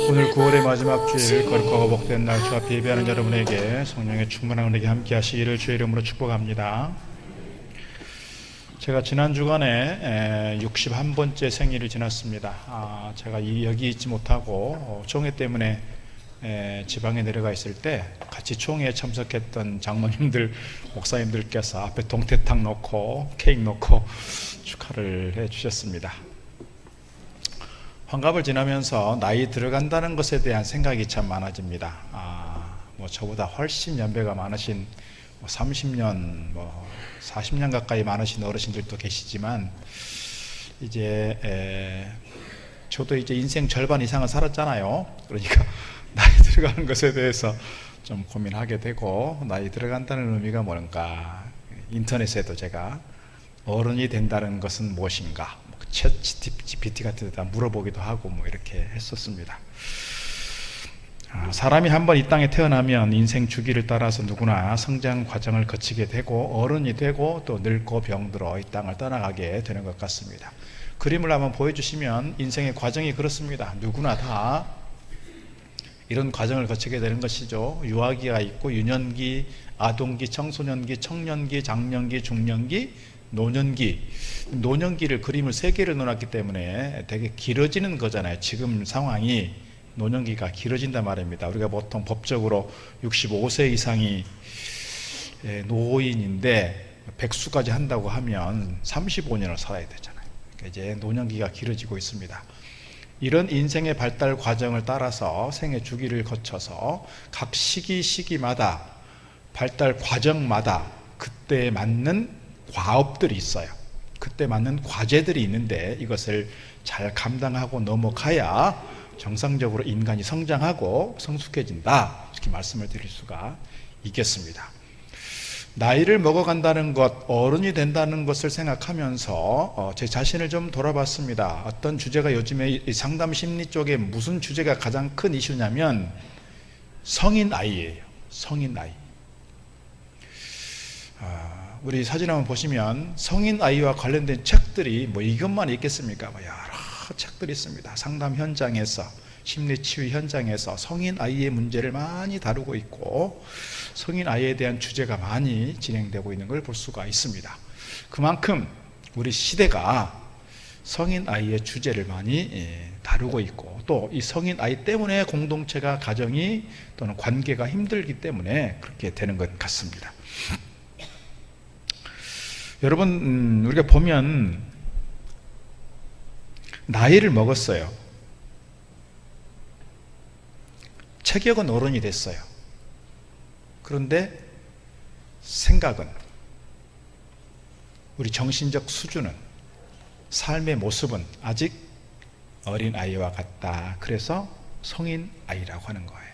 오늘 9월의 마지막 주일 거룩하고 복된 날 주 앞에 예배하는 여러분에게 성령의 충만한 은혜가 함께 하시기를 주의 이름으로 축복합니다. 제가 지난 주간에 61번째 생일을 지났습니다. 제가 여기 있지 못하고 총회 때문에 지방에 내려가 있을 때 같이 총회에 참석했던 장로님들, 목사님들께서 앞에 동태탕 놓고 케이크 놓고 축하를 해 주셨습니다. 환갑을 지나면서 나이 들어간다는 것에 대한 생각이 참 많아집니다. 저보다 훨씬 연배가 많으신 30년, 40년 가까이 많으신 어르신들도 계시지만 저도 이제 인생 절반 이상을 살았잖아요. 그러니까 나이 들어가는 것에 대해서 좀 고민하게 되고, 나이 들어간다는 의미가 뭔가, 인터넷에도 제가 어른이 된다는 것은 무엇인가, 챗 GPT 같은 데다 물어보기도 하고 이렇게 했었습니다. 사람이 한번 이 땅에 태어나면 인생 주기를 따라서 누구나 성장 과정을 거치게 되고 어른이 되고 또 늙고 병들어 이 땅을 떠나가게 되는 것 같습니다. 그림을 한번 보여주시면 인생의 과정이 그렇습니다. 누구나 다 이런 과정을 거치게 되는 것이죠. 유아기가 있고 유년기, 아동기, 청소년기, 청년기, 장년기, 중년기, 노년기. 노년기를 그림을 3개를 넣어놨기 때문에 되게 길어지는 거잖아요. 지금 상황이 노년기가 길어진단 말입니다. 우리가 보통 법적으로 65세 이상이 노인인데 백수까지 한다고 하면 35년을 살아야 되잖아요. 그러니까 이제 노년기가 길어지고 있습니다. 이런 인생의 발달 과정을 따라서 생애 주기를 거쳐서 각 시기마다 발달 과정마다 그때에 맞는 과업들이 있어요. 그때 맞는 과제들이 있는데 이것을 잘 감당하고 넘어가야 정상적으로 인간이 성장하고 성숙해진다, 이렇게 말씀을 드릴 수가 있겠습니다. 나이를 먹어간다는 것, 어른이 된다는 것을 생각하면서 제 자신을 좀 돌아봤습니다. 어떤 주제가 요즘에 상담 심리 쪽에 무슨 주제가 가장 큰 이슈냐면 성인 아이예요. 성인 아이. 우리 사진 한번 보시면 성인 아이와 관련된 책들이 이것만 있겠습니까? 여러 책들이 있습니다. 상담 현장에서, 심리 치유 현장에서 성인 아이의 문제를 많이 다루고 있고 성인 아이에 대한 주제가 많이 진행되고 있는 걸 볼 수가 있습니다. 그만큼 우리 시대가 성인 아이의 주제를 많이 다루고 있고 또 이 성인 아이 때문에 공동체가, 가정이 또는 관계가 힘들기 때문에 그렇게 되는 것 같습니다. 여러분, 우리가 보면 나이를 먹었어요. 체격은 어른이 됐어요. 그런데 생각은, 우리 정신적 수준은, 삶의 모습은 아직 어린 아이와 같다. 그래서 성인 아이라고 하는 거예요.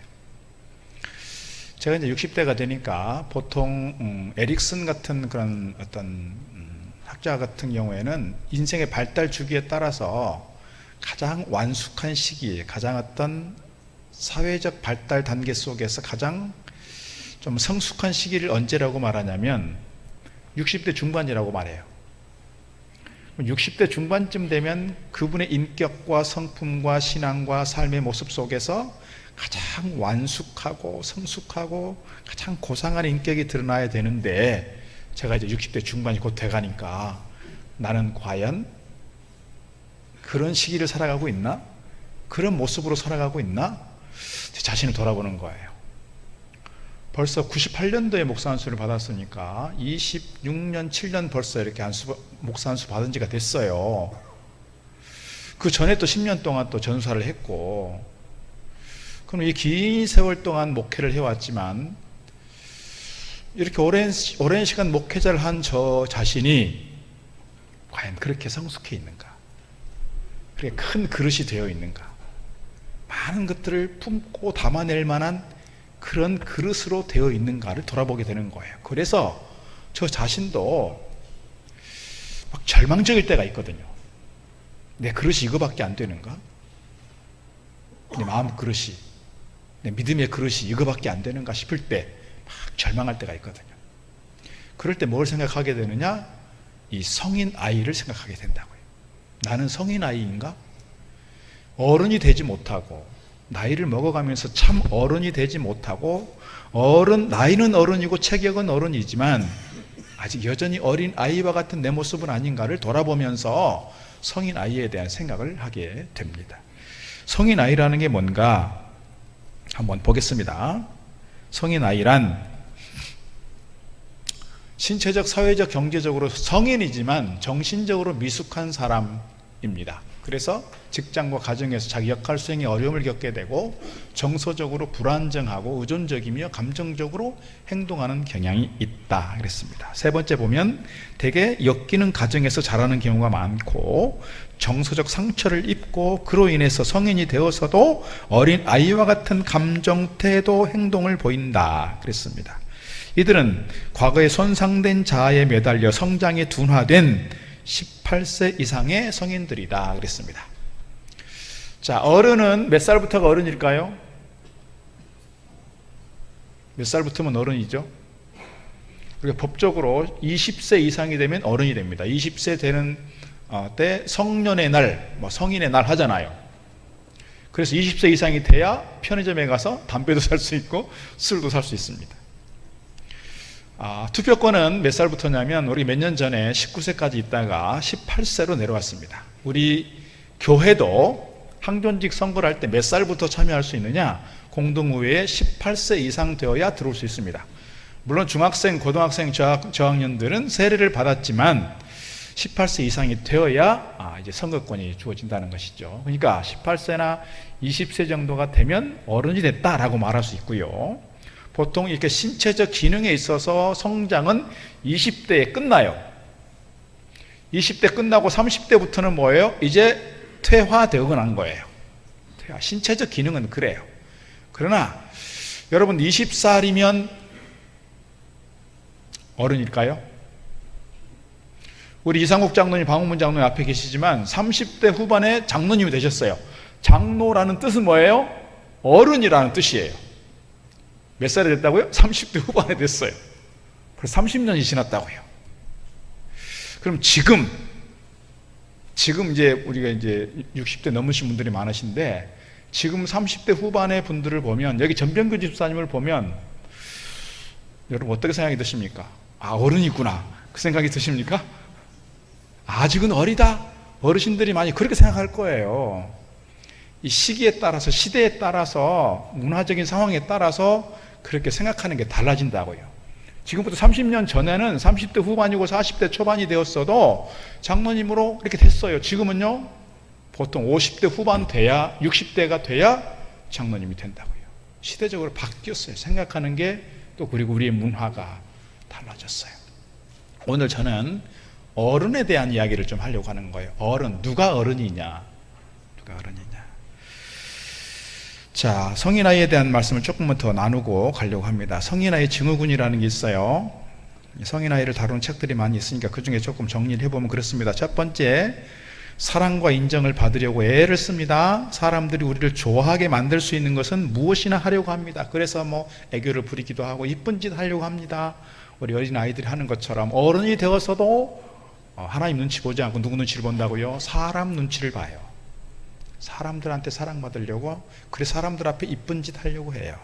제가 이제 60대가 되니까 보통 에릭슨 같은 그런 어떤 학자 같은 경우에는 인생의 발달 주기에 따라서 가장 완숙한 시기에, 가장 어떤 사회적 발달 단계 속에서 가장 좀 성숙한 시기를 언제라고 말하냐면 60대 중반이라고 말해요. 60대 중반쯤 되면 그분의 인격과 성품과 신앙과 삶의 모습 속에서 가장 완숙하고 성숙하고 가장 고상한 인격이 드러나야 되는데, 제가 이제 60대 중반이 곧 돼가니까 나는 과연 그런 시기를 살아가고 있나? 그런 모습으로 살아가고 있나? 제 자신을 돌아보는 거예요. 벌써 98년도에 목사 안수를 받았으니까 26년, 7년 벌써 이렇게 목사 안수 받은 지가 됐어요. 그 전에 또 10년 동안 또 전사를 했고, 그럼 이 긴 세월 동안 목회를 해왔지만 이렇게 오랜 시간 목회자를 한 저 자신이 과연 그렇게 성숙해 있는가? 그렇게 큰 그릇이 되어 있는가? 많은 것들을 품고 담아낼 만한 그런 그릇으로 되어 있는가를 돌아보게 되는 거예요. 그래서 저 자신도 막 절망적일 때가 있거든요. 내 그릇이 이거밖에 안 되는가? 내 마음 그릇이, 내 믿음의 그릇이 이거밖에 안 되는가 싶을 때 막 절망할 때가 있거든요. 그럴 때 뭘 생각하게 되느냐? 이 성인 아이를 생각하게 된다고요. 나는 성인 아이인가? 어른이 되지 못하고 나이를 먹어가면서 참 어른이 되지 못하고 나이는 어른이고 체격은 어른이지만 아직 여전히 어린 아이와 같은 내 모습은 아닌가를 돌아보면서 성인 아이에 대한 생각을 하게 됩니다. 성인 아이라는 게 뭔가 한번 보겠습니다. 성인 아이란 신체적, 사회적, 경제적으로 성인이지만 정신적으로 미숙한 사람입니다. 그래서 직장과 가정에서 자기 역할 수행에 어려움을 겪게 되고 정서적으로 불안정하고 의존적이며 감정적으로 행동하는 경향이 있다 그랬습니다. 세 번째 보면 대개 엮이는 가정에서 자라는 경우가 많고 정서적 상처를 입고 그로 인해서 성인이 되어서도 어린 아이와 같은 감정, 태도, 행동을 보인다 그랬습니다. 이들은 과거에 손상된 자아에 매달려 성장이 둔화된 18세 이상의 성인들이다 그랬습니다. 자, 어른은 몇 살부터가 어른일까요? 몇 살부터면 어른이죠? 그러니까 법적으로 20세 이상이 되면 어른이 됩니다. 20세 되는 때 성년의 날, 성인의 날 하잖아요. 그래서 20세 이상이 돼야 편의점에 가서 담배도 살 수 있고 술도 살 수 있습니다. 투표권은 몇 살부터냐면 우리 몇 년 전에 19세까지 있다가 18세로 내려왔습니다. 우리 교회도 항존직 선거를 할 때 몇 살부터 참여할 수 있느냐? 공동의회에 18세 이상 되어야 들어올 수 있습니다. 물론 중학생, 고등학생, 저학년들은 세례를 받았지만 18세 이상이 되어야 이제 선거권이 주어진다는 것이죠. 그러니까 18세나 20세 정도가 되면 어른이 됐다라고 말할 수 있고요. 보통 이렇게 신체적 기능에 있어서 성장은 20대에 끝나요. 20대 끝나고 30대부터는 뭐예요? 이제 퇴화되어가는 거예요. 신체적 기능은 그래요. 그러나 여러분 20살이면 어른일까요? 우리 이상국 장로님, 방문문 장로님 앞에 계시지만 30대 후반에 장로님이 되셨어요. 장로라는 뜻은 뭐예요? 어른이라는 뜻이에요. 몇 살이 됐다고요? 30대 후반에 됐어요. 벌써 30년이 지났다고요. 그럼 지금 이제 우리가 이제 60대 넘으신 분들이 많으신데 지금 30대 후반의 분들을 보면 여기 전병규 집사님을 보면 여러분 어떻게 생각이 드십니까? 어른이구나 그 생각이 드십니까? 아직은 어리다. 어르신들이 많이 그렇게 생각할 거예요. 이 시기에 따라서 시대에 따라서 문화적인 상황에 따라서 그렇게 생각하는 게 달라진다고요. 지금부터 30년 전에는 30대 후반이고 40대 초반이 되었어도 장로님으로 이렇게 됐어요. 지금은요 보통 50대 후반 돼야 60대가 돼야 장로님이 된다고요. 시대적으로 바뀌었어요. 생각하는 게 또 그리고 우리의 문화가 달라졌어요. 오늘 저는 어른에 대한 이야기를 좀 하려고 하는 거예요. 어른, 누가 어른이냐? 누가 어른이냐? 자, 성인아이에 대한 말씀을 조금만 더 나누고 가려고 합니다. 성인아이 증후군이라는 게 있어요. 성인아이를 다루는 책들이 많이 있으니까 그 중에 조금 정리를 해보면 그렇습니다. 첫 번째, 사랑과 인정을 받으려고 애를 씁니다. 사람들이 우리를 좋아하게 만들 수 있는 것은 무엇이나 하려고 합니다. 그래서 애교를 부리기도 하고 이쁜 짓 하려고 합니다. 우리 어린 아이들이 하는 것처럼 어른이 되어서도 하나님 눈치 보지 않고 누구 눈치를 본다고요? 사람 눈치를 봐요. 사람들한테 사랑받으려고, 그래서 사람들 앞에 이쁜 짓 하려고 해요.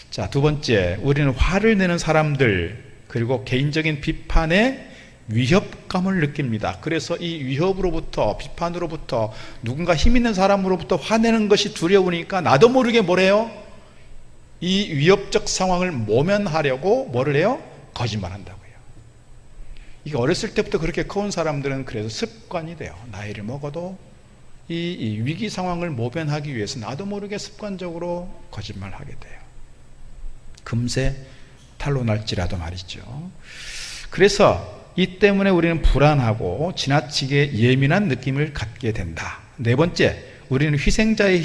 자, 두 번째, 우리는 화를 내는 사람들 그리고 개인적인 비판에 위협감을 느낍니다. 그래서 이 위협으로부터, 비판으로부터, 누군가 힘 있는 사람으로부터 화내는 것이 두려우니까 나도 모르게 뭐래요? 이 위협적 상황을 모면하려고 뭐를 해요? 거짓말한다고요. 이게 어렸을 때부터 그렇게 커온 사람들은 그래서 습관이 돼요. 나이를 먹어도 이 위기 상황을 모면하기 위해서 나도 모르게 습관적으로 거짓말하게 돼요. 금세 탈로 날지라도 말이죠. 그래서 이 때문에 우리는 불안하고 지나치게 예민한 느낌을 갖게 된다. 네 번째, 우리는 희생자의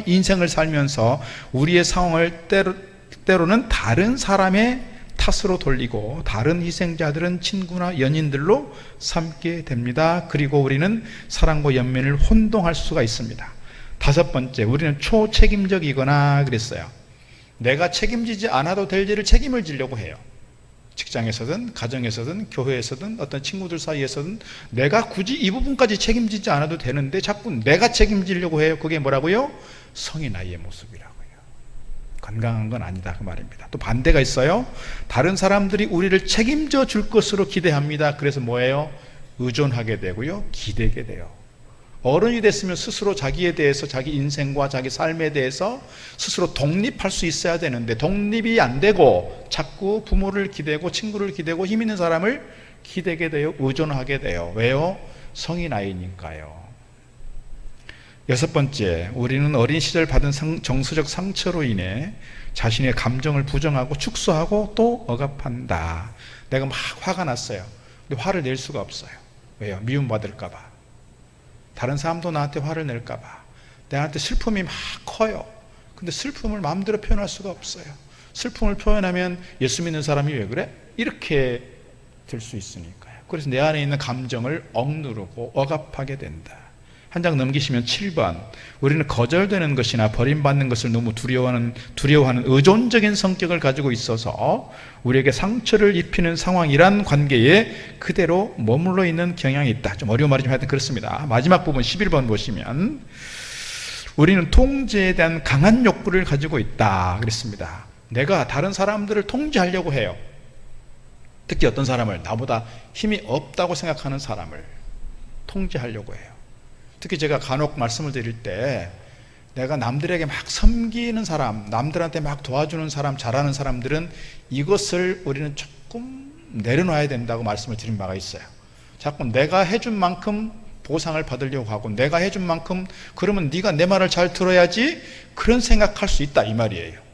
인생을 살면서 우리의 상황을 때로는 다른 사람의 탓으로 돌리고 다른 희생자들은 친구나 연인들로 삼게 됩니다. 그리고 우리는 사랑과 연민을 혼동할 수가 있습니다. 다섯 번째, 우리는 초책임적이거나 그랬어요. 내가 책임지지 않아도 될 일을 책임을 지려고 해요. 직장에서든 가정에서든 교회에서든 어떤 친구들 사이에서든 내가 굳이 이 부분까지 책임지지 않아도 되는데 자꾸 내가 책임지려고 해요. 그게 뭐라고요? 성인 아이의 모습이라고요. 건강한 건 아니다 그 말입니다. 또 반대가 있어요. 다른 사람들이 우리를 책임져 줄 것으로 기대합니다. 그래서 뭐예요? 의존하게 되고요, 기대게 돼요. 어른이 됐으면 스스로 자기에 대해서, 자기 인생과 자기 삶에 대해서 스스로 독립할 수 있어야 되는데 독립이 안 되고 자꾸 부모를 기대고 친구를 기대고 힘 있는 사람을 기대게 돼요. 의존하게 돼요. 왜요? 성인 아이니까요. 여섯 번째, 우리는 어린 시절 받은 정서적 상처로 인해 자신의 감정을 부정하고 축소하고 또 억압한다. 내가 막 화가 났어요. 근데 화를 낼 수가 없어요. 왜요? 미움받을까 봐. 다른 사람도 나한테 화를 낼까 봐. 나한테 슬픔이 막 커요. 근데 슬픔을 마음대로 표현할 수가 없어요. 슬픔을 표현하면 예수 믿는 사람이 왜 그래? 이렇게 될 수 있으니까요. 그래서 내 안에 있는 감정을 억누르고 억압하게 된다. 한 장 넘기시면 7번. 우리는 거절되는 것이나 버림받는 것을 너무 두려워하는 의존적인 성격을 가지고 있어서 우리에게 상처를 입히는 상황이란 관계에 그대로 머물러 있는 경향이 있다. 좀 어려운 말이지만 하여튼 그렇습니다. 마지막 부분 11번 보시면 우리는 통제에 대한 강한 욕구를 가지고 있다 그랬습니다. 내가 다른 사람들을 통제하려고 해요. 특히 어떤 사람을, 나보다 힘이 없다고 생각하는 사람을 통제하려고 해요. 특히 제가 간혹 말씀을 드릴 때 내가 남들에게 막 섬기는 사람, 남들한테 막 도와주는 사람, 잘하는 사람들은 이것을 우리는 조금 내려놔야 된다고 말씀을 드린 바가 있어요. 자꾸 내가 해준 만큼 보상을 받으려고 하고 내가 해준 만큼 그러면 네가 내 말을 잘 들어야지, 그런 생각할 수 있다 이 말이에요.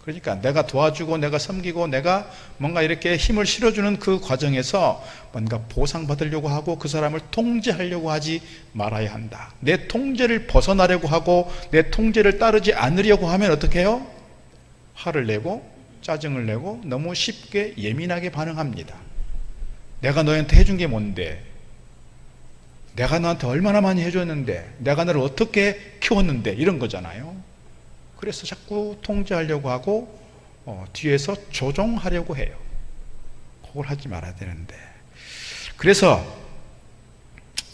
그러니까 내가 도와주고 내가 섬기고 내가 뭔가 이렇게 힘을 실어주는 그 과정에서 뭔가 보상받으려고 하고 그 사람을 통제하려고 하지 말아야 한다. 내 통제를 벗어나려고 하고 내 통제를 따르지 않으려고 하면 어떻게 해요? 화를 내고 짜증을 내고 너무 쉽게 예민하게 반응합니다. 내가 너한테 해준 게 뭔데? 내가 너한테 얼마나 많이 해줬는데? 내가 너를 어떻게 키웠는데? 이런 거잖아요. 그래서 자꾸 통제하려고 하고 뒤에서 조종하려고 해요. 그걸 하지 말아야 되는데. 그래서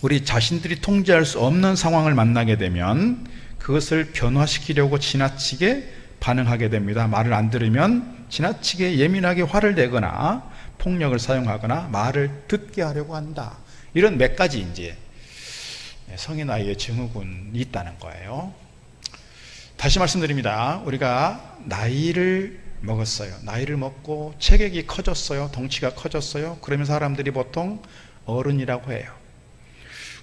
우리 자신들이 통제할 수 없는 상황을 만나게 되면 그것을 변화시키려고 지나치게 반응하게 됩니다. 말을 안 들으면 지나치게 예민하게 화를 내거나 폭력을 사용하거나 말을 듣게 하려고 한다. 이런 몇 가지 이제 성인 아이의 증후군이 있다는 거예요. 다시 말씀드립니다. 우리가 나이를 먹었어요. 나이를 먹고 체격이 커졌어요. 덩치가 커졌어요. 그러면 사람들이 보통 어른이라고 해요.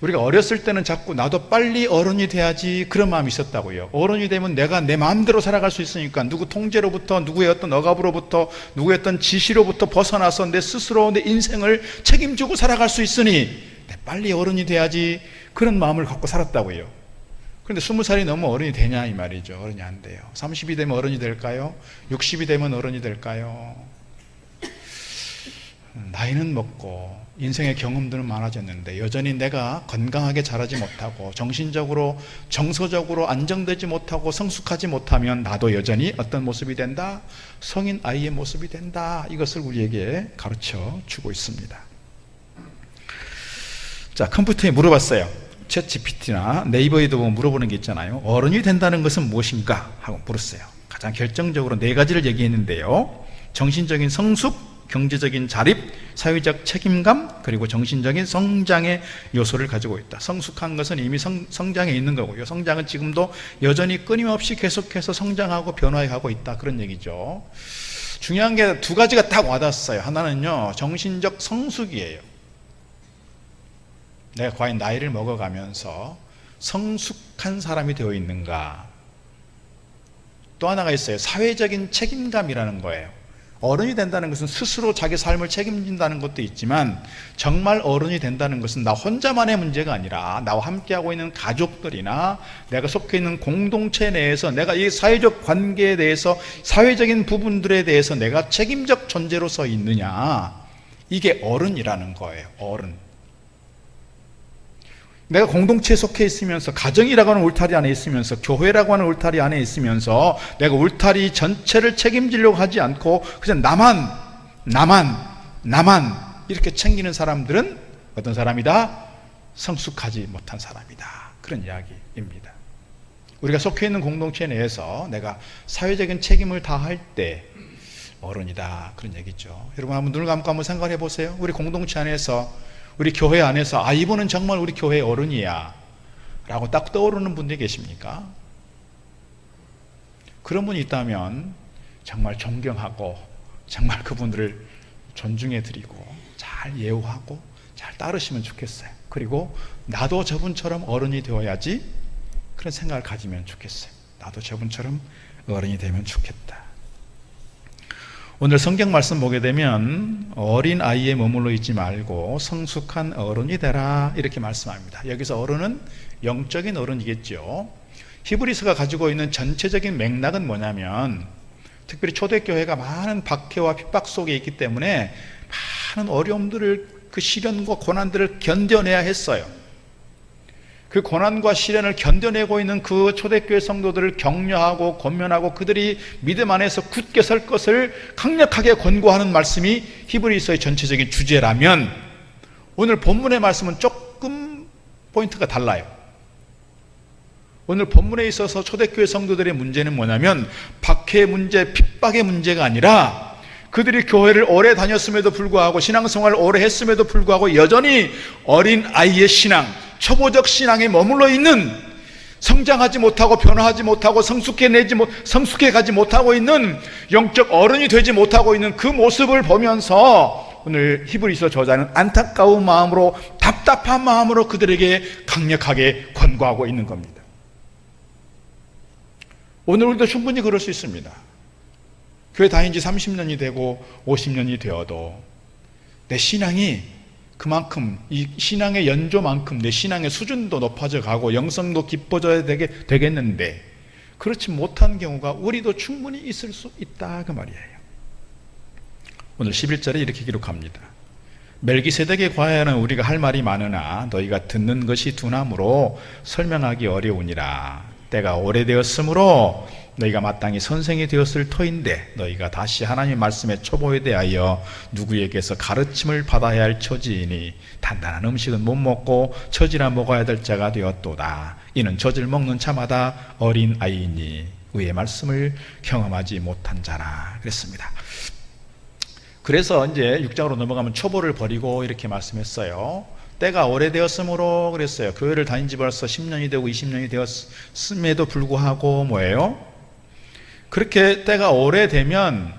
우리가 어렸을 때는 자꾸 나도 빨리 어른이 돼야지 그런 마음이 있었다고요. 어른이 되면 내가 내 마음대로 살아갈 수 있으니까 누구 통제로부터, 누구의 어떤 억압으로부터, 누구의 어떤 지시로부터 벗어나서 내 스스로 내 인생을 책임지고 살아갈 수 있으니 빨리 어른이 돼야지, 그런 마음을 갖고 살았다고요. 그런데 20살이 넘으면 어른이 되냐 이 말이죠. 어른이 안 돼요. 30이 되면 어른이 될까요? 60이 되면 어른이 될까요? 나이는 먹고 인생의 경험들은 많아졌는데 여전히 내가 건강하게 자라지 못하고 정신적으로 정서적으로 안정되지 못하고 성숙하지 못하면 나도 여전히 어떤 모습이 된다? 성인 아이의 모습이 된다. 이것을 우리에게 가르쳐 주고 있습니다. 자, 컴퓨터에 물어봤어요. 챗GPT나 네이버에도 물어보는 게 있잖아요. 어른이 된다는 것은 무엇인가 하고 물었어요. 가장 결정적으로 네 가지를 얘기했는데요. 정신적인 성숙, 경제적인 자립, 사회적 책임감, 그리고 정신적인 성장의 요소를 가지고 있다. 성숙한 것은 이미 성장에 있는 거고요. 성장은 지금도 여전히 끊임없이 계속해서 성장하고 변화해가고 있다. 그런 얘기죠. 중요한 게 두 가지가 딱 와닿았어요. 하나는요, 정신적 성숙이에요. 내가 과연 나이를 먹어가면서 성숙한 사람이 되어 있는가. 또 하나가 있어요. 사회적인 책임감이라는 거예요. 어른이 된다는 것은 스스로 자기 삶을 책임진다는 것도 있지만 정말 어른이 된다는 것은 나 혼자만의 문제가 아니라 나와 함께하고 있는 가족들이나 내가 속해 있는 공동체 내에서 내가 이 사회적 관계에 대해서 사회적인 부분들에 대해서 내가 책임적 존재로 서 있느냐. 이게 어른이라는 거예요. 어른. 내가 공동체에 속해 있으면서 가정이라고 하는 울타리 안에 있으면서 교회라고 하는 울타리 안에 있으면서 내가 울타리 전체를 책임지려고 하지 않고 그냥 나만 나만 이렇게 챙기는 사람들은 어떤 사람이다? 성숙하지 못한 사람이다. 그런 이야기입니다. 우리가 속해 있는 공동체 내에서 내가 사회적인 책임을 다할 때 어른이다, 그런 얘기죠. 여러분 한번 눈을 감고 한번 생각해 보세요. 우리 공동체 안에서, 우리 교회 안에서 이분은 정말 우리 교회의 어른이야 라고 딱 떠오르는 분들이 계십니까? 그런 분이 있다면 정말 존경하고 정말 그분들을 존중해 드리고 잘 예우하고 잘 따르시면 좋겠어요. 그리고 나도 저분처럼 어른이 되어야지, 그런 생각을 가지면 좋겠어요. 나도 저분처럼 어른이 되면 좋겠다. 오늘 성경 말씀 보게 되면 어린 아이에 머물러 있지 말고 성숙한 어른이 되라, 이렇게 말씀합니다. 여기서 어른은 영적인 어른이겠죠. 히브리서가 가지고 있는 전체적인 맥락은 뭐냐면, 특별히 초대교회가 많은 박해와 핍박 속에 있기 때문에 많은 어려움들을, 그 시련과 고난들을 견뎌내야 했어요. 그 고난과 시련을 견뎌내고 있는 그 초대교회 성도들을 격려하고 권면하고 그들이 믿음 안에서 굳게 설 것을 강력하게 권고하는 말씀이 히브리서의 전체적인 주제라면, 오늘 본문의 말씀은 조금 포인트가 달라요. 오늘 본문에 있어서 초대교회 성도들의 문제는 뭐냐면 박해의 문제, 핍박의 문제가 아니라 그들이 교회를 오래 다녔음에도 불구하고 신앙생활을 오래 했음에도 불구하고 여전히 어린 아이의 신앙, 초보적 신앙에 머물러 있는, 성장하지 못하고 변화하지 못하고 성숙해 가지 못하고 있는, 영적 어른이 되지 못하고 있는 그 모습을 보면서 오늘 히브리서 저자는 안타까운 마음으로, 답답한 마음으로 그들에게 강력하게 권고하고 있는 겁니다. 오늘 우리도 충분히 그럴 수 있습니다. 교회 다닌 지 30년이 되고 50년이 되어도 내 신앙이 그만큼, 이 신앙의 연조만큼 내 신앙의 수준도 높아져 가고 영성도 깊어져야 되겠는데 그렇지 못한 경우가 우리도 충분히 있을 수 있다, 그 말이에요. 오늘 11절에 이렇게 기록합니다. 멜기세덱의 과에는 우리가 할 말이 많으나 너희가 듣는 것이 둔함으로 설명하기 어려우니라. 때가 오래되었으므로 너희가 마땅히 선생이 되었을 터인데 너희가 다시 하나님의 말씀의 초보에 대하여 누구에게서 가르침을 받아야 할 처지이니 단단한 음식은 못 먹고 처지나 먹어야 될 자가 되었도다. 이는 젖을 먹는 자마다 어린 아이이니 의의 말씀을 경험하지 못한 자라. 그랬습니다. 그래서 이제 6장으로 넘어가면 초보를 버리고 이렇게 말씀했어요. 때가 오래되었으므로 그랬어요. 교회를 다닌 지 벌써 10년이 되고 20년이 되었음에도 불구하고 뭐예요? 그렇게 때가 오래되면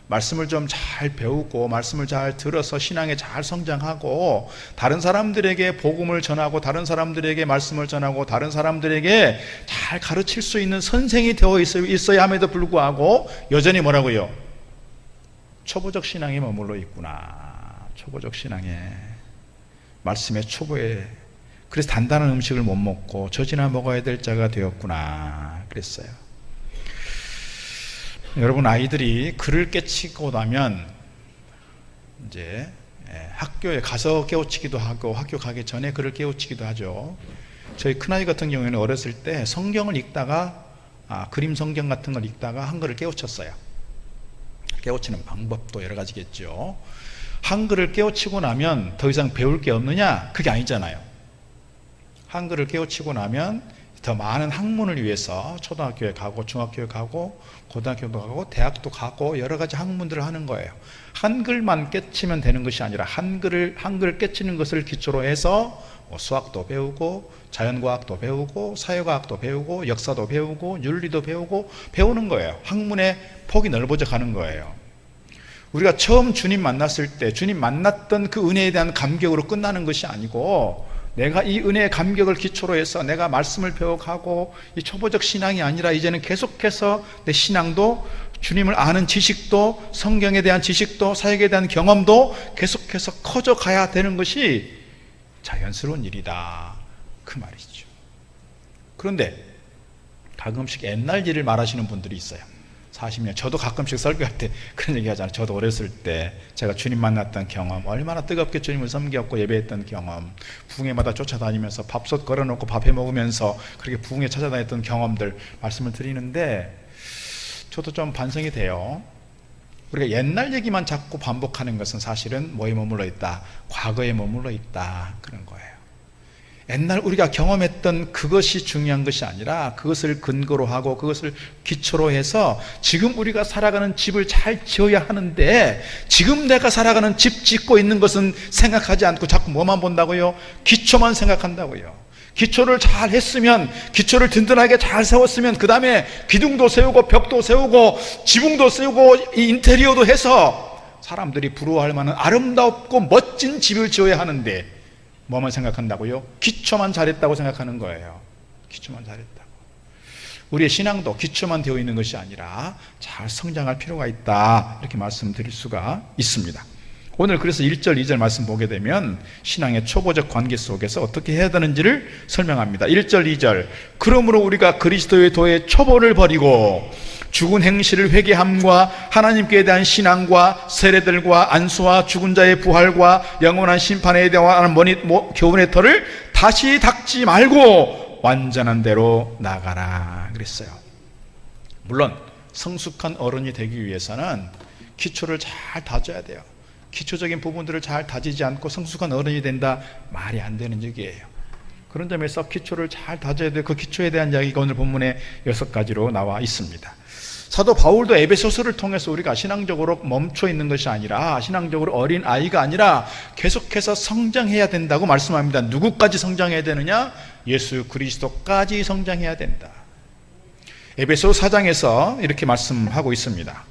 말씀을 좀 잘 배우고 말씀을 잘 들어서 신앙에 잘 성장하고 다른 사람들에게 복음을 전하고 다른 사람들에게 말씀을 전하고 다른 사람들에게 잘 가르칠 수 있는 선생이 되어 있어야 함에도 불구하고 여전히 뭐라고요? 초보적 신앙에 머물러 있구나. 초보적 신앙에, 말씀의 초보에, 그래서 단단한 음식을 못 먹고 젖이나 먹어야 될 자가 되었구나 그랬어요. 여러분, 아이들이 글을 깨치고 나면 이제 학교에 가서 깨우치기도 하고 학교 가기 전에 글을 깨우치기도 하죠. 저희 큰아이 같은 경우에는 어렸을 때 성경을 읽다가 그림 성경 같은 걸 읽다가 한글을 깨우쳤어요. 깨우치는 방법도 여러 가지겠죠. 한글을 깨우치고 나면 더 이상 배울 게 없느냐? 그게 아니잖아요. 한글을 깨우치고 나면 더 많은 학문을 위해서 초등학교에 가고 중학교에 가고 고등학교도 가고 대학도 가고 여러 가지 학문들을 하는 거예요. 한글만 깨치면 되는 것이 아니라 한글을 깨치는 것을 기초로 해서 수학도 배우고 자연과학도 배우고 사회과학도 배우고 역사도 배우고 윤리도 배우고 배우는 거예요. 학문의 폭이 넓어져 가는 거예요. 우리가 처음 주님 만났을 때 주님 만났던 그 은혜에 대한 감격으로 끝나는 것이 아니고 내가 이 은혜의 감격을 기초로 해서 내가 말씀을 배워가고 이 초보적 신앙이 아니라 이제는 계속해서 내 신앙도 주님을 아는 지식도 성경에 대한 지식도 사역에 대한 경험도 계속해서 커져가야 되는 것이 자연스러운 일이다, 그 말이죠. 그런데 가끔씩 옛날 일을 말하시는 분들이 있어요. 40년, 저도 가끔씩 설교할 때 그런 얘기 하잖아요. 저도 어렸을 때 제가 주님 만났던 경험, 얼마나 뜨겁게 주님을 섬겼고 예배했던 경험, 부흥회마다 쫓아다니면서 밥솥 걸어놓고 밥해 먹으면서 그렇게 부흥회 찾아다녔던 경험들 말씀을 드리는데 저도 좀 반성이 돼요. 우리가 옛날 얘기만 자꾸 반복하는 것은 사실은 뭐에 머물러 있다? 과거에 머물러 있다. 그런 거예요. 옛날 우리가 경험했던 그것이 중요한 것이 아니라 그것을 근거로 하고 그것을 기초로 해서 지금 우리가 살아가는 집을 잘 지어야 하는데, 지금 내가 살아가는 집 짓고 있는 것은 생각하지 않고 자꾸 뭐만 본다고요? 기초만 생각한다고요. 기초를 잘 했으면, 기초를 든든하게 잘 세웠으면 그 다음에 기둥도 세우고 벽도 세우고 지붕도 세우고 이 인테리어도 해서 사람들이 부러워할 만한 아름답고 멋진 집을 지어야 하는데 뭐만 생각한다고요? 기초만 잘했다고 생각하는 거예요. 기초만 잘했다고. 우리의 신앙도 기초만 되어 있는 것이 아니라 잘 성장할 필요가 있다, 이렇게 말씀드릴 수가 있습니다. 오늘 그래서 1절 2절 말씀 보게 되면 신앙의 초보적 관계 속에서 어떻게 해야 되는지를 설명합니다. 1절 2절, 그러므로 우리가 그리스도의 도의 초보를 버리고 죽은 행실을 회개함과 하나님께 대한 신앙과 세례들과 안수와 죽은 자의 부활과 영원한 심판에 대한 교훈의 터를 다시 닦지 말고 완전한 대로 나가라 그랬어요. 물론 성숙한 어른이 되기 위해서는 기초를 잘 다져야 돼요. 기초적인 부분들을 잘 다지지 않고 성숙한 어른이 된다, 말이 안 되는 얘기예요. 그런 점에서 기초를 잘 다져야 돼요. 그 기초에 대한 이야기가 오늘 본문에 6가지로 나와 있습니다. 사도 바울도 에베소서를 통해서 우리가 신앙적으로 멈춰 있는 것이 아니라, 신앙적으로 어린 아이가 아니라 계속해서 성장해야 된다고 말씀합니다. 누구까지 성장해야 되느냐? 예수 그리스도까지 성장해야 된다. 에베소 4장에서 이렇게 말씀하고 있습니다.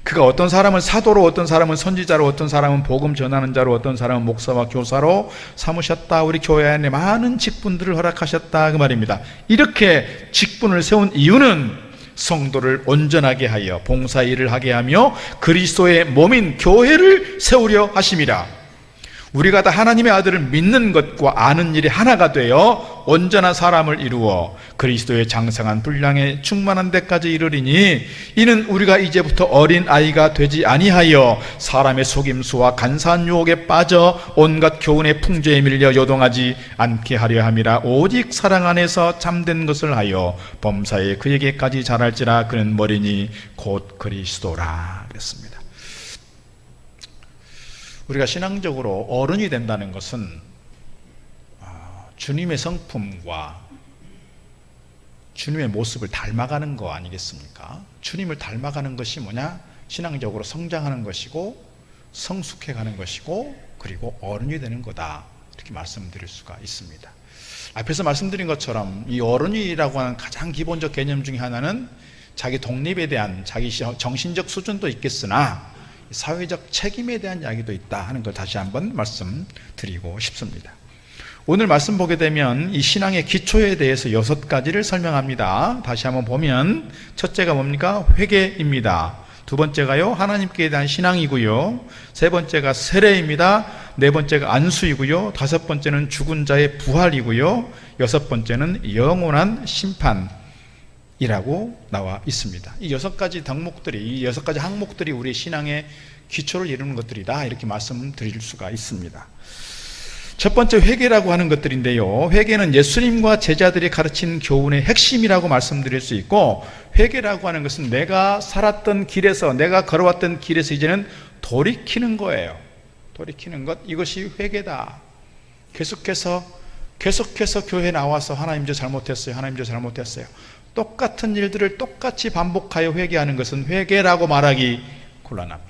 그가 어떤 사람은 사도로, 어떤 사람은 선지자로, 어떤 사람은 복음 전하는 자로, 어떤 사람은 목사와 교사로 삼으셨다. 우리 교회 안에 많은 직분들을 허락하셨다, 그 말입니다. 이렇게 직분을 세운 이유는 성도를 온전하게 하여 봉사일을 하게 하며 그리스도의 몸인 교회를 세우려 하심이라. 우리가 다 하나님의 아들을 믿는 것과 아는 일이 하나가 되어 온전한 사람을 이루어 그리스도의 장성한 분량에 충만한 데까지 이르리니, 이는 우리가 이제부터 어린 아이가 되지 아니하여 사람의 속임수와 간사한 유혹에 빠져 온갖 교훈의 풍조에 밀려 요동하지 않게 하려 함이라. 오직 사랑 안에서 참된 것을 하여 범사에 그에게까지 자랄지라. 그는 머리니 곧 그리스도라 그랬습니다. 우리가 신앙적으로 어른이 된다는 것은 주님의 성품과 주님의 모습을 닮아가는 거 아니겠습니까? 주님을 닮아가는 것이 뭐냐? 신앙적으로 성장하는 것이고 성숙해가는 것이고 그리고 어른이 되는 거다, 이렇게 말씀드릴 수가 있습니다. 앞에서 말씀드린 것처럼 이 어른이라고 하는 가장 기본적 개념 중에 하나는 자기 독립에 대한 자기 정신적 수준도 있겠으나 사회적 책임에 대한 이야기도 있다 하는 걸 다시 한번 말씀드리고 싶습니다. 오늘 말씀 보게 되면 이 신앙의 기초에 대해서 6가지를 설명합니다. 다시 한번 보면 첫째가 뭡니까? 회개입니다. 두 번째가요, 하나님께 대한 신앙이고요. 세 번째가 세례입니다. 네 번째가 안수이고요. 다섯 번째는 죽은 자의 부활이고요. 여섯 번째는 영원한 심판 이라고 나와 있습니다. 이 6가지 덕목들이, 이 6가지 항목들이 우리 신앙의 기초를 이루는 것들이다, 이렇게 말씀드릴 수가 있습니다. 첫 번째 회개라고 하는 것들인데요, 회개는 예수님과 제자들이 가르친 교훈의 핵심이라고 말씀드릴 수 있고, 회개라고 하는 것은 내가 살았던 길에서, 내가 걸어왔던 길에서 이제는 돌이키는 거예요. 돌이키는 것, 이것이 회개다. 계속해서 교회에 나와서 하나님 저 잘못했어요, 하나님 저 잘못했어요, 똑같은 일들을 똑같이 반복하여 회개하는 것은 회개라고 말하기 곤란합니다.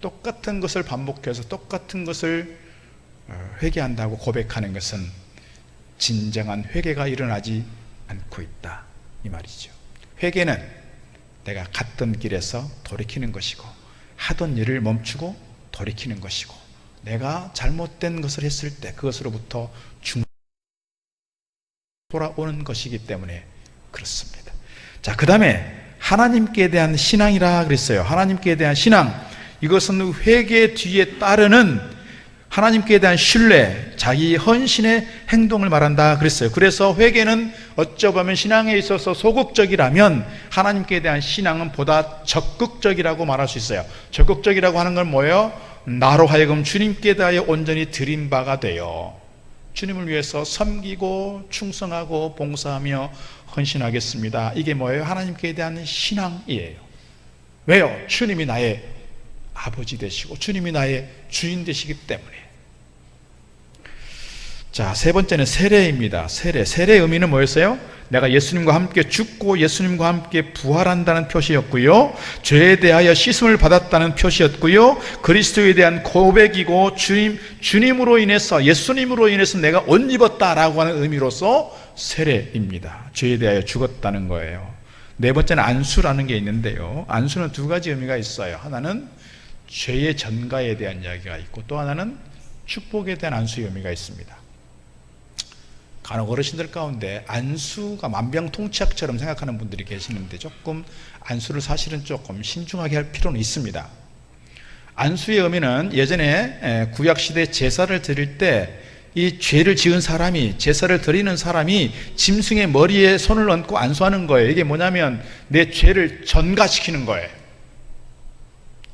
똑같은 것을 반복해서 똑같은 것을 회개한다고 고백하는 것은 진정한 회개가 일어나지 않고 있다, 이 말이죠. 회개는 내가 갔던 길에서 돌이키는 것이고, 하던 일을 멈추고 돌이키는 것이고, 내가 잘못된 것을 했을 때 그것으로부터 돌아오는 것이기 때문에 그렇습니다. 자, 그 다음에 하나님께 대한 신앙이라 그랬어요. 하나님께 대한 신앙, 이것은 회개 뒤에 따르는 하나님께 대한 신뢰, 자기 헌신의 행동을 말한다 그랬어요. 그래서 회개는 어쩌면 신앙에 있어서 소극적이라면 하나님께 대한 신앙은 보다 적극적이라고 말할 수 있어요. 적극적이라고 하는 건 뭐예요? 나로 하여금 주님께 대하여 온전히 드린 바가 되어 주님을 위해서 섬기고 충성하고 봉사하며 헌신하겠습니다. 이게 뭐예요? 하나님께 대한 신앙이에요. 왜요? 주님이 나의 아버지 되시고 주님이 나의 주인 되시기 때문에. 자, 세 번째는 세례입니다. 세례의 의미는 뭐였어요? 내가 예수님과 함께 죽고 예수님과 함께 부활한다는 표시였고요, 죄에 대하여 씻음을 받았다는 표시였고요, 그리스도에 대한 고백이고 주님으로 인해서, 예수님으로 인해서 내가 옷 입었다라고 하는 의미로서 세례입니다. 죄에 대하여 죽었다는 거예요. 네 번째는 안수라는 게 있는데요, 안수는 두 가지 의미가 있어요. 하나는 죄의 전가에 대한 이야기가 있고, 또 하나는 축복에 대한 안수의 의미가 있습니다. 간혹 어르신들 가운데 안수가 만병통치약처럼 생각하는 분들이 계시는데, 조금 안수를 사실은 조금 신중하게 할 필요는 있습니다. 안수의 의미는 예전에 구약시대 제사를 드릴 때 이 죄를 지은 사람이, 제사를 드리는 사람이 짐승의 머리에 손을 얹고 안수하는 거예요. 이게 뭐냐면 내 죄를 전가시키는 거예요.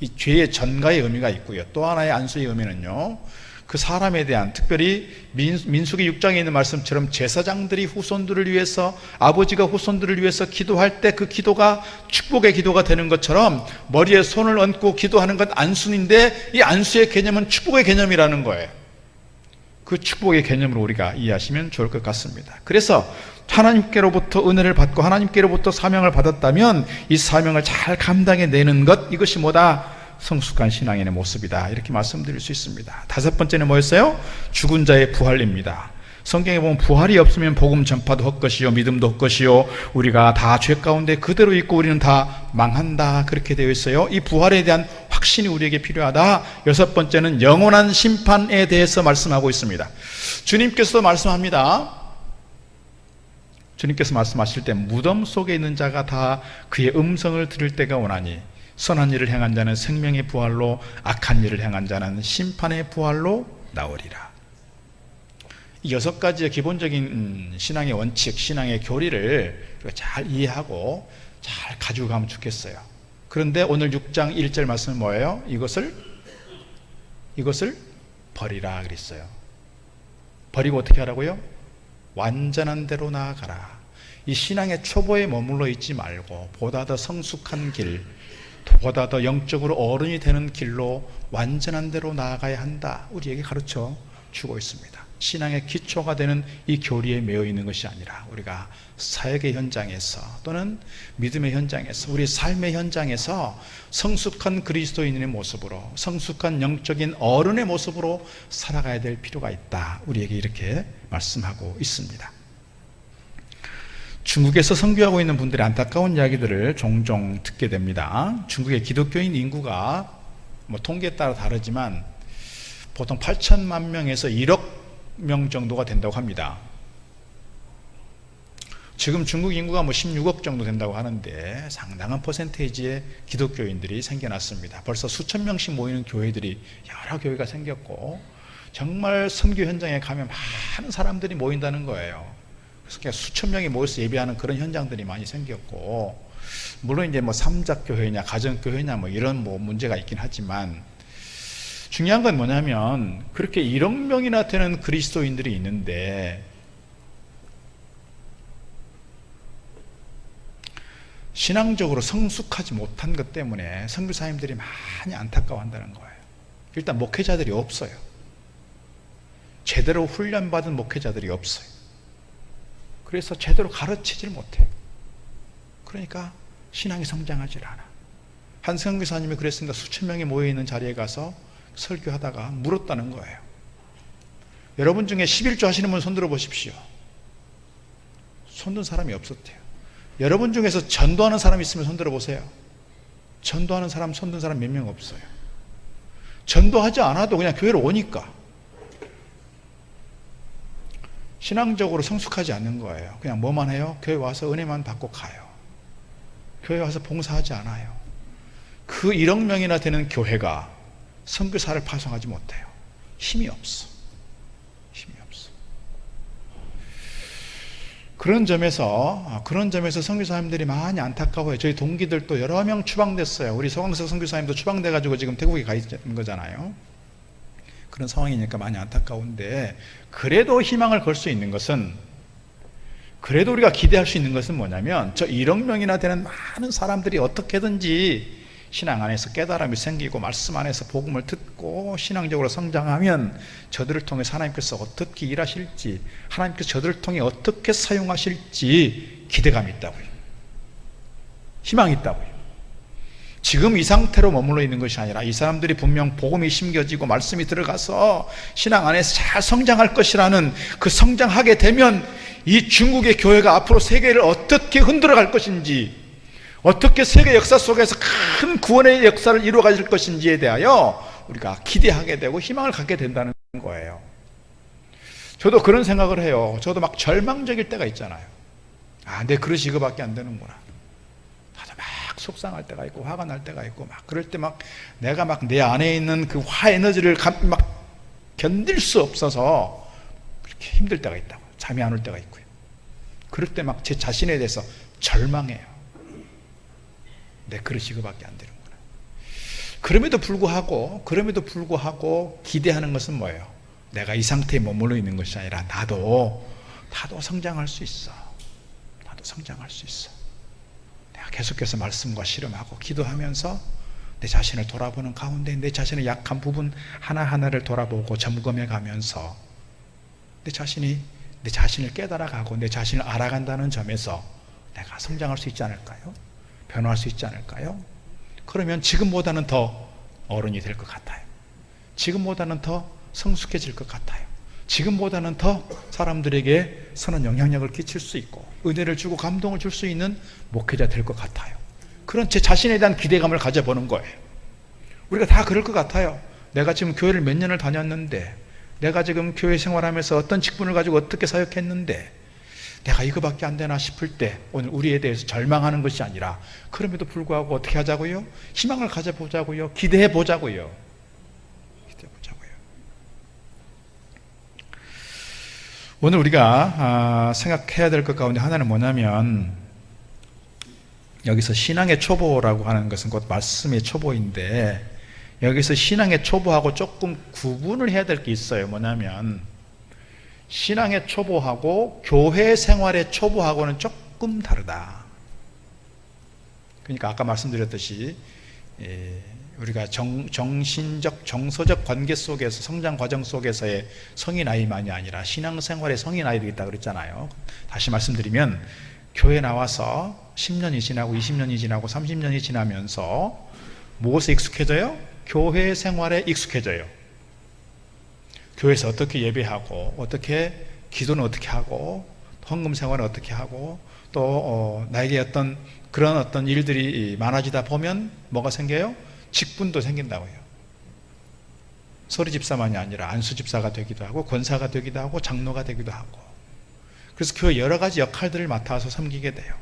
이 죄의 전가의 의미가 있고요, 또 하나의 안수의 의미는요, 그 사람에 대한, 특별히 민수기 6장에 있는 말씀처럼 제사장들이 후손들을 위해서, 아버지가 후손들을 위해서 기도할 때 그 기도가 축복의 기도가 되는 것처럼 머리에 손을 얹고 기도하는 것 안수인데, 이 안수의 개념은 축복의 개념이라는 거예요. 그 축복의 개념으로 우리가 이해하시면 좋을 것 같습니다. 그래서 하나님께로부터 은혜를 받고 하나님께로부터 사명을 받았다면 이 사명을 잘 감당해내는 것, 이것이 뭐다? 성숙한 신앙인의 모습이다, 이렇게 말씀드릴 수 있습니다. 다섯 번째는 뭐였어요? 죽은 자의 부활입니다. 성경에 보면 부활이 없으면 복음 전파도 헛것이요 믿음도 헛것이요 우리가 다 죄 가운데 그대로 있고 우리는 다 망한다, 그렇게 되어 있어요. 이 부활에 대한 확신이 우리에게 필요하다. 여섯 번째는 영원한 심판에 대해서 말씀하고 있습니다. 주님께서도 말씀합니다. 주님께서 말씀하실 때 무덤 속에 있는 자가 다 그의 음성을 들을 때가 오나니 선한 일을 행한 자는 생명의 부활로, 악한 일을 행한 자는 심판의 부활로 나오리라. 이 여섯 가지의 기본적인 신앙의 원칙, 신앙의 교리를 잘 이해하고 잘 가지고 가면 좋겠어요. 그런데 오늘 6장 1절 말씀은 뭐예요? 이것을 버리라 그랬어요. 버리고 어떻게 하라고요? 완전한 대로 나아가라. 이 신앙의 초보에 머물러 있지 말고 보다 더 성숙한 길, 보다 더 영적으로 어른이 되는 길로 완전한 대로 나아가야 한다, 우리에게 가르쳐 주고 있습니다. 신앙의 기초가 되는 이 교리에 매여 있는 것이 아니라 우리가 사역의 현장에서 또는 믿음의 현장에서, 우리 삶의 현장에서 성숙한 그리스도인의 모습으로, 성숙한 영적인 어른의 모습으로 살아가야 될 필요가 있다, 우리에게 이렇게 말씀하고 있습니다. 중국에서 선교하고 있는 분들의 안타까운 이야기들을 종종 듣게 됩니다. 중국의 기독교인 인구가 통계에 따라 다르지만 보통 8천만 명에서 1억 명 정도가 된다고 합니다. 지금 중국 인구가 16억 정도 된다고 하는데 상당한 퍼센테이지의 기독교인들이 생겨났습니다. 벌써 수천 명씩 모이는 교회들이, 여러 교회가 생겼고 정말 선교 현장에 가면 많은 사람들이 모인다는 거예요. 그래서 그냥 수천 명이 모여서 예배하는 그런 현장들이 많이 생겼고, 물론 이제 삼작교회냐 가정교회냐 이런 문제가 있긴 하지만, 중요한 건 뭐냐면 그렇게 1억 명이나 되는 그리스도인들이 있는데 신앙적으로 성숙하지 못한 것 때문에 선교사님들이 많이 안타까워한다는 거예요. 일단 목회자들이 없어요. 제대로 훈련받은 목회자들이 없어요. 그래서 제대로 가르치질 못해요. 그러니까 신앙이 성장하지 않아. 한 선교사님이 그랬습니다. 수천 명이 모여있는 자리에 가서 설교하다가 물었다는 거예요. 여러분 중에 11조 하시는 분 손들어 보십시오. 손든 사람이 없었대요. 여러분 중에서 전도하는 사람이 있으면 손들어 보세요. 전도하는 사람, 손든 사람 몇 명 없어요. 전도하지 않아도 그냥 교회로 오니까. 신앙적으로 성숙하지 않는 거예요. 그냥 뭐만 해요? 교회 와서 은혜만 받고 가요. 교회 와서 봉사하지 않아요. 그 1억 명이나 되는 교회가 선교사를 파송하지 못해요. 힘이 없어. 그런 점에서 선교사님들이 많이 안타까워요. 저희 동기들도 여러 명 추방됐어요. 우리 서광석 선교사님도 추방돼가지고 지금 태국에 가 있는 거잖아요. 그런 상황이니까 많이 안타까운데, 그래도 희망을 걸 수 있는 것은, 그래도 우리가 기대할 수 있는 것은 뭐냐면, 저 1억 명이나 되는 많은 사람들이 어떻게든지 신앙 안에서 깨달음이 생기고 말씀 안에서 복음을 듣고 신앙적으로 성장하면 저들을 통해서 하나님께서 어떻게 일하실지, 하나님께서 저들을 통해 어떻게 사용하실지 기대감이 있다고요. 희망이 있다고요. 지금 이 상태로 머물러 있는 것이 아니라 이 사람들이 분명 복음이 심겨지고 말씀이 들어가서 신앙 안에서 잘 성장할 것이라는 그 성장하게 되면 이 중국의 교회가 앞으로 세계를 어떻게 흔들어 갈 것인지, 어떻게 세계 역사 속에서 큰 구원의 역사를 이루어 가질 것인지에 대하여 우리가 기대하게 되고 희망을 갖게 된다는 거예요. 저도 그런 생각을 해요. 저도 막 절망적일 때가 있잖아요. 내 그릇이 이거밖에 안 되는구나. 다들 막 속상할 때가 있고 화가 날 때가 있고 막 그럴 때 막 내가 막 내 안에 있는 그 화 에너지를 막 견딜 수 없어서 그렇게 힘들 때가 있다고. 잠이 안 올 때가 있고요. 그럴 때 막 제 자신에 대해서 절망해요. 내 그릇이 이거밖에 안 되는구나. 그럼에도 불구하고 기대하는 것은 뭐예요? 내가 이 상태에 머물러 있는 것이 아니라 나도 성장할 수 있어. 나도 성장할 수 있어. 내가 계속해서 말씀과 실험하고 기도하면서 내 자신을 돌아보는 가운데 내 자신의 약한 부분 하나하나를 돌아보고 점검해 가면서 내 자신을 깨달아가고 내 자신을 알아간다는 점에서 내가 성장할 수 있지 않을까요? 변화할 수 있지 않을까요? 그러면 지금보다는 더 어른이 될 것 같아요. 지금보다는 더 성숙해질 것 같아요. 지금보다는 더 사람들에게 선한 영향력을 끼칠 수 있고 은혜를 주고 감동을 줄 수 있는 목회자 될 것 같아요. 그런 제 자신에 대한 기대감을 가져보는 거예요. 우리가 다 그럴 것 같아요. 내가 지금 교회를 몇 년을 다녔는데, 내가 지금 교회 생활하면서 어떤 직분을 가지고 어떻게 사역했는데 내가 이거밖에 안 되나 싶을 때 오늘 우리에 대해서 절망하는 것이 아니라 그럼에도 불구하고 어떻게 하자고요? 희망을 가져보자고요. 기대해 보자고요. 오늘 우리가 생각해야 될 것 가운데 하나는 뭐냐면, 여기서 신앙의 초보라고 하는 것은 곧 말씀의 초보인데, 여기서 신앙의 초보하고 조금 구분을 해야 될 게 있어요. 뭐냐면 신앙의 초보하고 교회 생활의 초보하고는 조금 다르다. 그러니까 아까 말씀드렸듯이 우리가 정신적, 정서적 관계 속에서 성장 과정 속에서의 성인 아이만이 아니라 신앙생활의 성인 아이들이 있다고 그랬잖아요. 다시 말씀드리면 교회 나와서 10년이 지나고 20년이 지나고 30년이 지나면서 무엇에 익숙해져요? 교회 생활에 익숙해져요. 교회에서 어떻게 예배하고 어떻게 기도는 어떻게 하고 헌금 생활은 어떻게 하고 또 나에게 그런 어떤 일들이 많아지다 보면 뭐가 생겨요? 직분도 생긴다고요. 서리집사만이 아니라 안수집사가 되기도 하고 권사가 되기도 하고 장로가 되기도 하고, 그래서 교회 여러 가지 역할들을 맡아서 섬기게 돼요.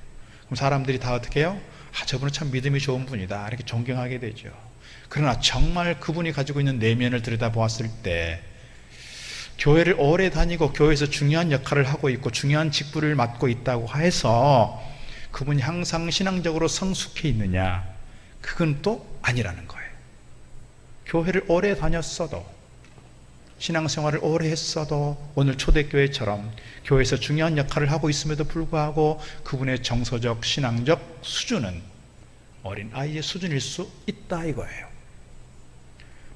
그럼 사람들이 다 어떻게 해요? 저분은 참 믿음이 좋은 분이다 이렇게 존경하게 되죠. 그러나 정말 그분이 가지고 있는 내면을 들여다보았을 때 교회를 오래 다니고 교회에서 중요한 역할을 하고 있고 중요한 직분을 맡고 있다고 해서 그분이 항상 신앙적으로 성숙해 있느냐? 그건 또 아니라는 거예요. 교회를 오래 다녔어도, 신앙생활을 오래 했어도 오늘 초대교회처럼 교회에서 중요한 역할을 하고 있음에도 불구하고 그분의 정서적, 신앙적 수준은 어린 아이의 수준일 수 있다 이거예요.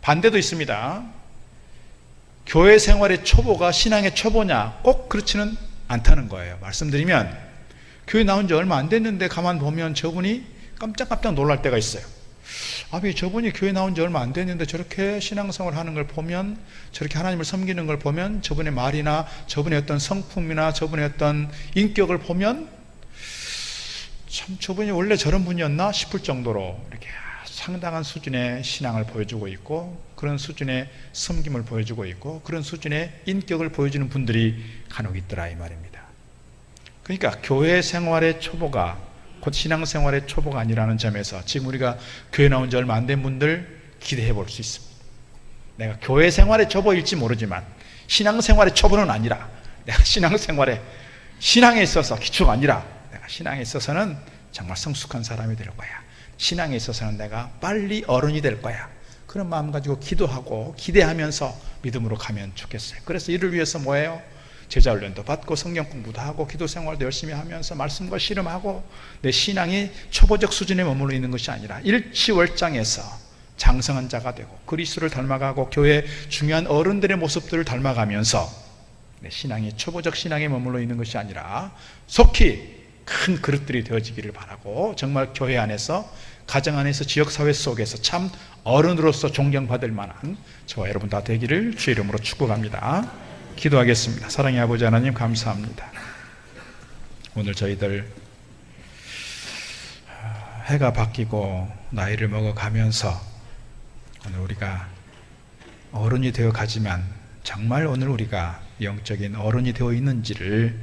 반대도 있습니다. 교회 생활의 초보가 신앙의 초보냐? 꼭 그렇지는 않다는 거예요. 말씀드리면 교회 나온 지 얼마 안 됐는데 가만 보면 저분이 깜짝깜짝 놀랄 때가 있어요. 왜 저분이 교회 나온 지 얼마 안 됐는데 저렇게 신앙생활 하는 걸 보면, 저렇게 하나님을 섬기는 걸 보면, 저분의 말이나 저분의 어떤 성품이나 저분의 어떤 인격을 보면 참 저분이 원래 저런 분이었나 싶을 정도로 이렇게 상당한 수준의 신앙을 보여주고 있고 그런 수준의 섬김을 보여주고 있고 그런 수준의 인격을 보여주는 분들이 간혹 있더라 이 말입니다. 그러니까 교회 생활의 초보가 곧 신앙생활의 초보가 아니라는 점에서 지금 우리가 교회 나온 지 얼마 안 된 분들 기대해 볼 수 있습니다. 내가 교회 생활의 초보일지 모르지만 신앙생활의 초보는 아니라 내가 신앙에 있어서 기초가 아니라 내가 신앙에 있어서는 정말 성숙한 사람이 될 거야. 신앙에 있어서는 내가 빨리 어른이 될 거야. 그런 마음 가지고 기도하고 기대하면서 믿음으로 가면 좋겠어요. 그래서 이를 위해서 뭐예요? 제자 훈련도 받고 성경 공부도 하고 기도 생활도 열심히 하면서 말씀과 씨름하고 내 신앙이 초보적 수준에 머물러 있는 것이 아니라 일치월장에서 장성한 자가 되고 그리스도를 닮아가고 교회 중요한 어른들의 모습들을 닮아가면서 내 신앙이 초보적 신앙에 머물러 있는 것이 아니라 속히 큰 그릇들이 되어지기를 바라고, 정말 교회 안에서, 가정 안에서, 지역사회 속에서 참 어른으로서 존경받을 만한 저와 여러분 다 되기를 주의 이름으로 축복합니다. 기도하겠습니다. 사랑의 아버지 하나님, 감사합니다. 오늘 저희들 해가 바뀌고 나이를 먹어가면서 오늘 우리가 어른이 되어 가지만 정말 오늘 우리가 영적인 어른이 되어 있는지를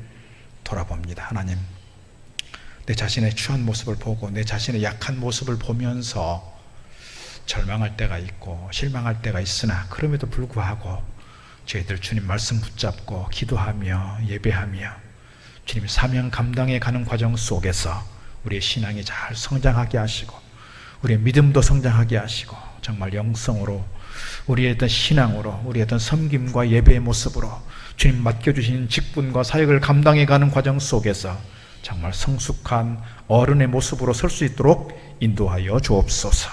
돌아봅니다. 하나님, 내 자신의 추한 모습을 보고 내 자신의 약한 모습을 보면서 절망할 때가 있고 실망할 때가 있으나, 그럼에도 불구하고 저희들 주님 말씀 붙잡고 기도하며 예배하며 주님의 사명 감당해 가는 과정 속에서 우리의 신앙이 잘 성장하게 하시고 우리의 믿음도 성장하게 하시고, 정말 영성으로 우리의 어떤 신앙으로 우리의 어떤 섬김과 예배의 모습으로 주님 맡겨주신 직분과 사역을 감당해 가는 과정 속에서 정말 성숙한 어른의 모습으로 설 수 있도록 인도하여 주옵소서.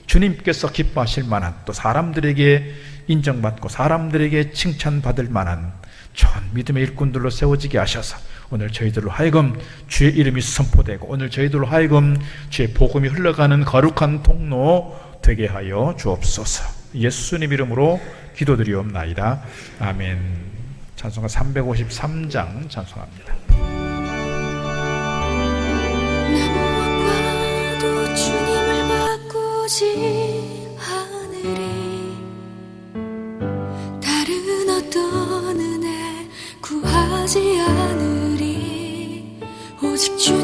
주님께서 기뻐하실 만한, 또 사람들에게 인정받고 사람들에게 칭찬받을 만한 좋은 믿음의 일꾼들로 세워지게 하셔서 오늘 저희들로 하여금 주의 이름이 선포되고 오늘 저희들로 하여금 주의 복음이 흘러가는 거룩한 통로 되게 하여 주옵소서. 예수님 이름으로 기도드리옵나이다. 아멘. 찬송가 353장 찬송합니다. 무엇과도 주님을 바꾸지 않으리. 다른 어떤 은혜 구하지 않으리. 오직 주